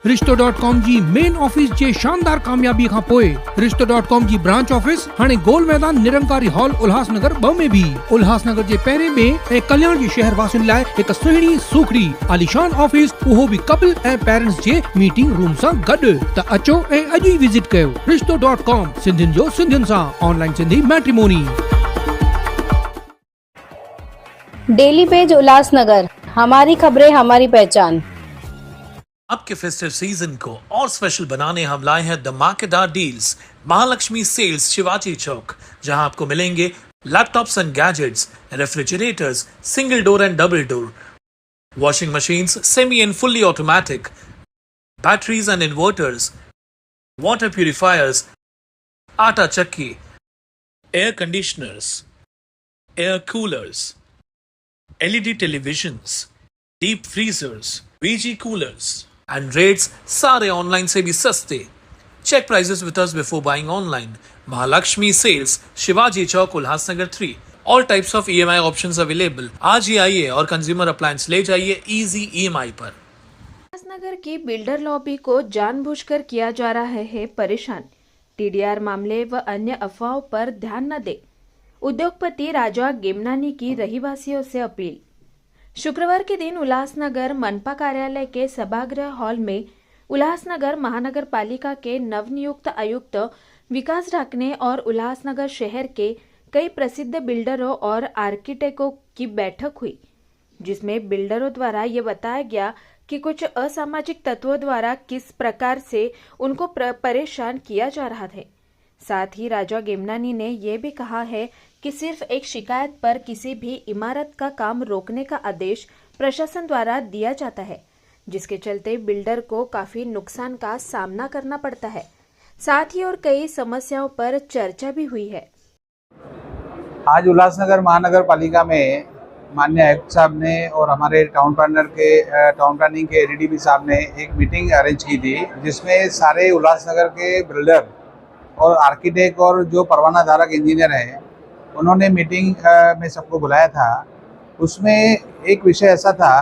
रिश्तो.com जी main office जे शानदार कामयाबी खां पोइ रिश्तो.com जी ब्रांच ऑफिस हाणे गोल मैदान निरंकारी हॉल उल्हासनगर 2 में भी उल्हासनगर जे पहिरें में ऐं कल्याण जे शहर वासियुनि लाइ हिक सुहिणी सूखड़ी आलीशान ऑफिस, उहो भी कपल ऐं पेरेंट्स जे मीटिंग रूम सां गॾु। त अचो ऐं अॼु ई विजिट कयो रिश्तो.com, सिंधियुनि जो सिंधियुनि सां online Sindhi matrimony. Daily page Ulhasnagar, हमारी खबरें हमारी पहचान। आपके फेस्टिव सीजन को और स्पेशल बनाने हम लाए हैं धमाकेदार डील्स। महालक्ष्मी सेल्स शिवाजी चौक, जहां आपको मिलेंगे laptops and gadgets, refrigerators single door and double door, washing machines semi and fully automatic, batteries and inverters, water purifiers, आटा चक्की, air conditioners, air coolers, LED televisions, deep freezers, VG coolers and rates सारे online से भी सस्ते। Check prices with us before buying online. Mahalakshmi sales Shivaji Chowk Ulhasnagar 3। All types of EMI options available. आज ही आइए और consumer appliance ले जाइए इजी EMI पर। उल्लासनगर की बिल्डर लॉबी को जानबूझकर किया जा रहा है परेशान। TDR मामले व अन्य अफवाहों पर ध्यान न दे, उद्योगपति राजा गेमनानी की रहीवासियों से अपील। शुक्रवार के दिन उल्लासनगर मनपा कार्यालय के सभागृह हॉल में उल्लासनगर महानगर पालिका के नवनियुक्त आयुक्त विकास ढाकने और उल्लासनगर शहर के कई प्रसिद्ध बिल्डरों और आर्किटेक्टों की बैठक हुई, जिसमें बिल्डरों द्वारा ये बताया गया कि कुछ असामाजिक तत्वों द्वारा किस प्रकार से उनको परेशान किया जा रहा है। साथ ही राजा गेमनानी ने यह भी कहा है कि सिर्फ एक शिकायत पर किसी भी इमारत का काम रोकने का आदेश प्रशासन द्वारा दिया जाता है, जिसके चलते बिल्डर को काफी नुकसान का सामना करना पड़ता है। साथ ही और कई समस्याओं पर चर्चा भी हुई है। आज उल्लासनगर महानगर पालिका में माननीय आयुक्त साहब ने और हमारे टाउन प्लानिंग के ADDP साहब ने एक मीटिंग अरेंज की थी, जिसमें सारे उल्लासनगर के बिल्डर और आर्किटेक्ट और जो परवाना धारक इंजीनियर हैं, उन्होंने मीटिंग में सबको बुलाया था। उसमें एक विषय ऐसा था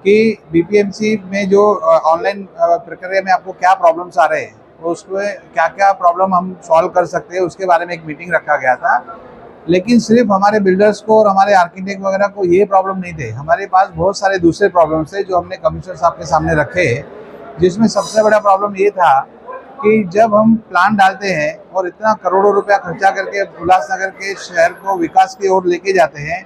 कि BPMC में जो ऑनलाइन प्रक्रिया में आपको क्या प्रॉब्लम्स आ रहे हैं, उसमें क्या क्या प्रॉब्लम हम सॉल्व कर सकते हैं, उसके बारे में एक मीटिंग रखा गया था। लेकिन सिर्फ हमारे बिल्डर्स को और हमारे आर्किटेक्ट वगैरह को ये प्रॉब्लम नहीं थे, हमारे पास बहुत सारे दूसरे प्रॉब्लम्स थे जो हमने कमिश्नर साहब के सामने रखे, जिसमें सबसे बड़ा प्रॉब्लम ये था कि जब हम प्लान डालते हैं और इतना करोड़ों रुपया खर्चा करके उल्लासनगर के शहर को विकास की ओर लेके जाते हैं,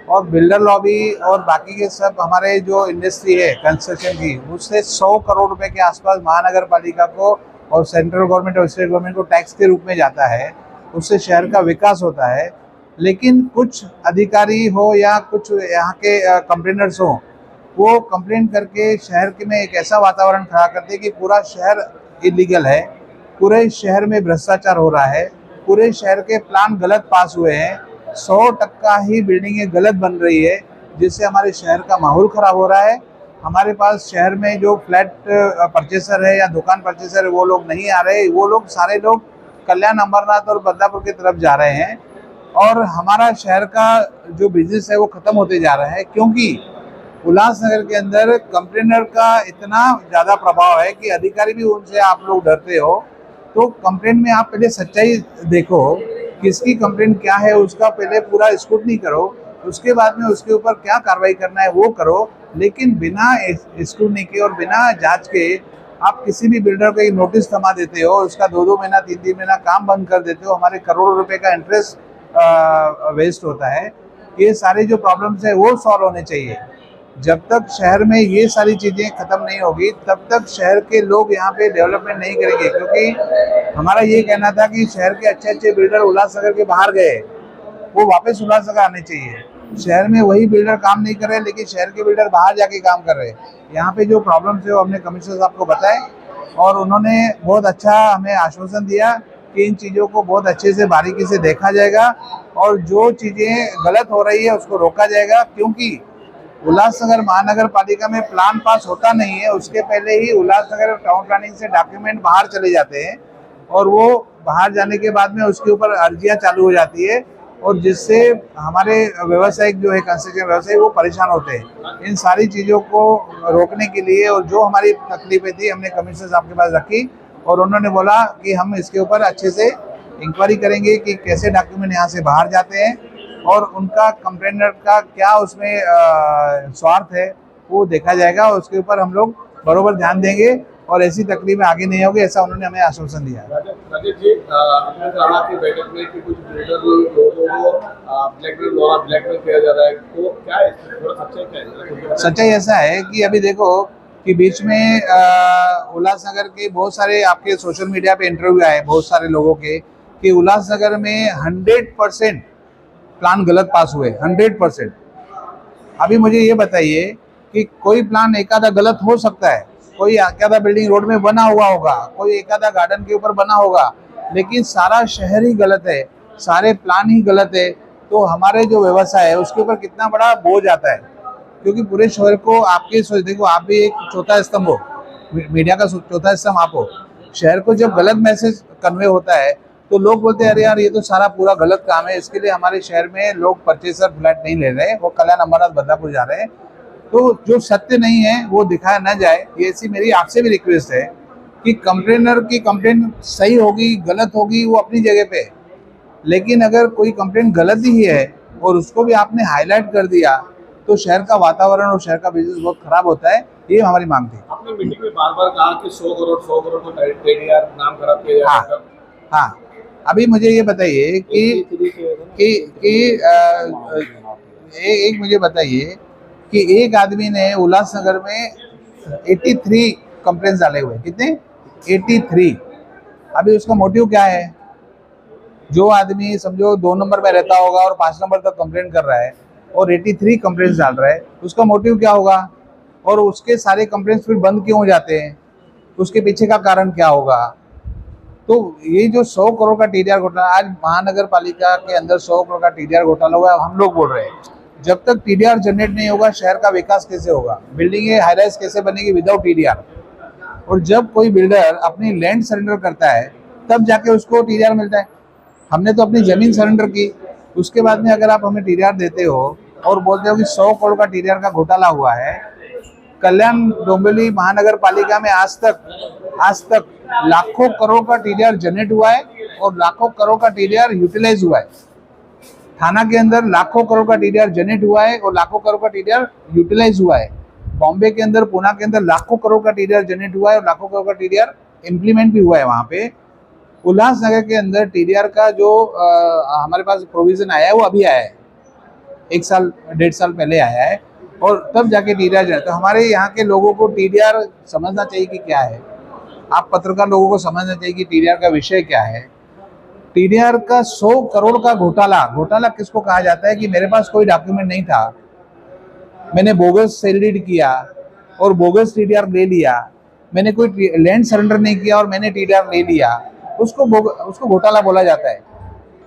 और बिल्डर लॉबी और बाकी के सब हमारे जो इंडस्ट्री है कंस्ट्रक्शन की, उससे 100 करोड़ रुपए के आसपास महानगर पालिका को और सेंट्रल गवर्नमेंट और स्टेट गवर्नमेंट को टैक्स के रूप में जाता है। उससे शहर का विकास होता है। लेकिन कुछ अधिकारी हो या कुछ यहाँ के कंप्लेनर्स हो, वो कंप्लेन करके शहर के में एक ऐसा वातावरण खड़ा करते हैं कि पूरा शहर इलीगल है, पूरे शहर में भ्रष्टाचार हो रहा है, पूरे शहर के प्लान गलत पास हुए हैं, 100% ही बिल्डिंगें गलत बन रही है, जिससे हमारे शहर का माहौल खराब हो रहा है। हमारे पास शहर में जो फ्लैट परचेसर है या दुकान परचेसर है, वो लोग नहीं आ रहे, वो लोग सारे लोग कल्याण, अमरनाथ और बदलापुर की तरफ जा रहे हैं, और हमारा शहर का जो बिजनेस है वो खत्म होते जा रहा है, क्योंकि उल्लासनगर के अंदर कंप्लेनर का इतना ज़्यादा प्रभाव है कि अधिकारी भी उनसे आप लोग डरते हो। तो कंप्लेन में आप पहले सच्चाई देखो, किसकी कंप्लेन क्या है, उसका पहले पूरा स्क्रूटनी करो, उसके बाद में उसके ऊपर क्या कार्रवाई करना है वो करो। लेकिन बिना स्क्रूटनी के और बिना जांच के आप किसी भी बिल्डर को एक नोटिस थमा देते हो, उसका 2-2 महीना 3-3 महीना काम बंद कर देते हो, हमारे करोड़ों रुपए का इंटरेस्ट वेस्ट होता है। ये सारे जो प्रॉब्लम्स है वो सॉल्व होने चाहिए। जब तक शहर में ये सारी चीज़ें खत्म नहीं होगी, तब तक शहर के लोग यहाँ पे डेवलपमेंट नहीं करेंगे, क्योंकि हमारा ये कहना था कि शहर के अच्छे बिल्डर उल्लासनगर के बाहर गए, वो वापस उल्लासनगर आने चाहिए। शहर में वही बिल्डर काम नहीं कर रहे, लेकिन शहर के बिल्डर बाहर जाके काम कर रहे हैं। यहाँ पे जो प्रॉब्लम्स है वो हमने कमिश्नर साहब को बताए, और उन्होंने बहुत अच्छा हमें आश्वासन दिया कि इन चीज़ों को बहुत अच्छे से बारीकी से देखा जाएगा, और जो चीज़ें गलत हो रही है उसको रोका जाएगा। क्योंकि उल्लासनगर महानगर पालिका में प्लान पास होता नहीं है, उसके पहले ही उल्लासनगर टाउन प्लानिंग से डॉक्यूमेंट बाहर चले जाते हैं, और वो बाहर जाने के बाद में उसके ऊपर अर्जियां चालू हो जाती है। और जिससे हमारे व्यवसायिक जो है कंस्ट्रक्शन व्यवसाय वो परेशान होते हैं। इन सारी चीज़ों को रोकने के लिए और जो हमारी तकलीफें थी हमने कमिश्नर साहब के पास रखी और उन्होंने बोला कि हम इसके ऊपर अच्छे से इंक्वायरी करेंगे कि कैसे डॉक्यूमेंट यहाँ से बाहर जाते हैं और उनका कंप्लेनेंट का क्या उसमें स्वार्थ है वो देखा जाएगा और उसके ऊपर हम लोग बरोबर ध्यान देंगे और ऐसी तकलीफें आगे नहीं होगी, ऐसा उन्होंने हमें आश्वासन दिया। राजेश जी, आपने कहा कि बैठक में कि कुछ बिल्डर लोगों को ब्लैकमेल किया जा रहा है, तो क्या है थोड़ा सच्चाई क्या है? सच्चाई ऐसा है कि अभी देखो कि बीच में उल्लासनगर के बहुत सारे आपके सोशल मीडिया पे इंटरव्यू आए बहुत सारे लोगों के कि उल्लासनगर में 100% प्लान गलत पास हुए, 100%। अभी मुझे ये बताइए कि कोई प्लान एक आधा गलत हो सकता है, कोई एक आधा बिल्डिंग रोड में बना हुआ होगा, कोई एक आधा गार्डन के ऊपर बना होगा, लेकिन सारा शहर ही गलत है, सारे प्लान ही गलत है, तो हमारे जो व्यवसाय है उसके ऊपर कितना बड़ा बोझ आता है। क्योंकि पूरे शहर को आपके सोच देखो, आप भी एक चौथा स्तंभ हो, मीडिया का चौथा स्तंभ आप हो। शहर को जब गलत मैसेज कन्वे होता है तो लोग बोलते हैं अरे यार ये तो सारा पूरा गलत काम है, इसके लिए हमारे शहर में लोग परचेसर फ्लैट नहीं ले रहे, वो कल्याण अमरनाथ बदलापुर जा रहे हैं। तो जो सत्य नहीं है वो दिखाया न जाए, ये ऐसी मेरी आपसे भी रिक्वेस्ट है कि कंप्लेनर की कंप्लेन सही होगी गलत होगी वो अपनी जगह पे, लेकिन अगर कोई कंप्लेन गलत ही है और उसको भी आपने हाईलाइट कर दिया तो शहर का वातावरण और शहर का बिजनेस बहुत खराब होता है। ये हमारी मांग थी। आपने मीटिंग में बार बार कहा कि 100 करोड़ को टीडीआर नाम खराब किया जा रहा है। हाँ, अभी मुझे ये बताइए एक मुझे बताइए कि एक आदमी ने उल्लासनगर में 83 कंप्लेंट्स डाले हुए, कितने? 83। अभी उसका मोटिव क्या है? जो आदमी समझो 2 नंबर पे रहता होगा और 5 नंबर तक कंप्लेंट कर रहा है और 83 कंप्लेंट्स डाल रहा है, उसका मोटिव क्या होगा? और उसके सारे कंप्लेंट्स फिर बंद क्यों हो जाते हैं? उसके पीछे का कारण क्या होगा? तो ये जो 100 करोड़ का टीडीआर घोटाला, आज महानगर पालिका के अंदर 100 करोड़ का टीडीआर घोटाला हुआ, हम लोग बोल रहे हैं जब तक टीडीआर जनरेट नहीं होगा शहर का विकास कैसे होगा? बिल्डिंगें हाई राइज कैसे बनेगी विदाउट टीडीआर? और जब कोई बिल्डर अपनी लैंड सरेंडर करता है तब जाके उसको टीडीआर मिलता है। हमने तो अपनी जमीन सरेंडर की, उसके बाद में अगर आप हमें टीडीआर देते हो और बोलते हो कि 100 करोड़ का टीडीआर का घोटाला हुआ है। कल्याण डोंबिवली महानगर पालिका में आज तक लाखों करोड़ का टीडीआर जनरेट हुआ है और लाखों करोड़ का टीडीआर यूटिलाइज हुआ है। थाना के अंदर लाखों करोड़ का टीडीआर जनरेट हुआ है और लाखों करोड़ का टीडीआर यूटिलाइज हुआ है। बॉम्बे के अंदर, पुणे के अंदर लाखों करोड़ का टीडीआर जनरेट हुआ है और लाखों करोड़ का टीडीआर इम्प्लीमेंट भी हुआ है वहाँ पे। उल्लासनगर के अंदर टीडीआर का जो हमारे पास प्रोविजन आया है वो अभी आया है, 1 साल 1.5 साल पहले आया है और तब जाके टीडीआर जाए। तो हमारे यहाँ के लोगों को टीडीआर समझना चाहिए कि क्या है। आप पत्रकार लोगों को समझना चाहिए कि टीडीआर का विषय क्या है। टीडीआर का 100 करोड़ का घोटाला किसको कहा जाता है कि मेरे पास कोई डॉक्यूमेंट नहीं था, मैंने बोगस सेल डीड किया और बोगस टीडीआर ले लिया, मैंने कोई लैंड सरेंडर नहीं किया और मैंने टीडीआर ले लिया, उसको घोटाला बोला जाता है।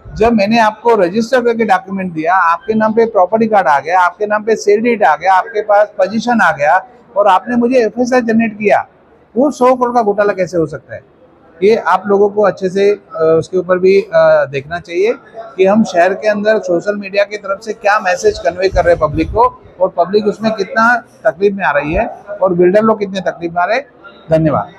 जब मैंने आपको रजिस्टर करके डॉक्यूमेंट दिया, आपके नाम पे प्रॉपर्टी कार्ड आ गया, आपके नाम पे सेल डीड आ गया, आपके पास पोजीशन आ गया और आपने मुझे एफएसआई जनरेट किया, वो 100 करोड़ का घोटाला कैसे हो सकता है? ये आप लोगों को अच्छे से उसके ऊपर भी देखना चाहिए कि हम शहर के अंदर सोशल मीडिया की तरफ से क्या मैसेज कन्वे कर रहे हैं पब्लिक को और पब्लिक उसमें कितना तकलीफ में आ रही है और बिल्डर लोग कितने तकलीफ में आ रहे हैं। धन्यवाद।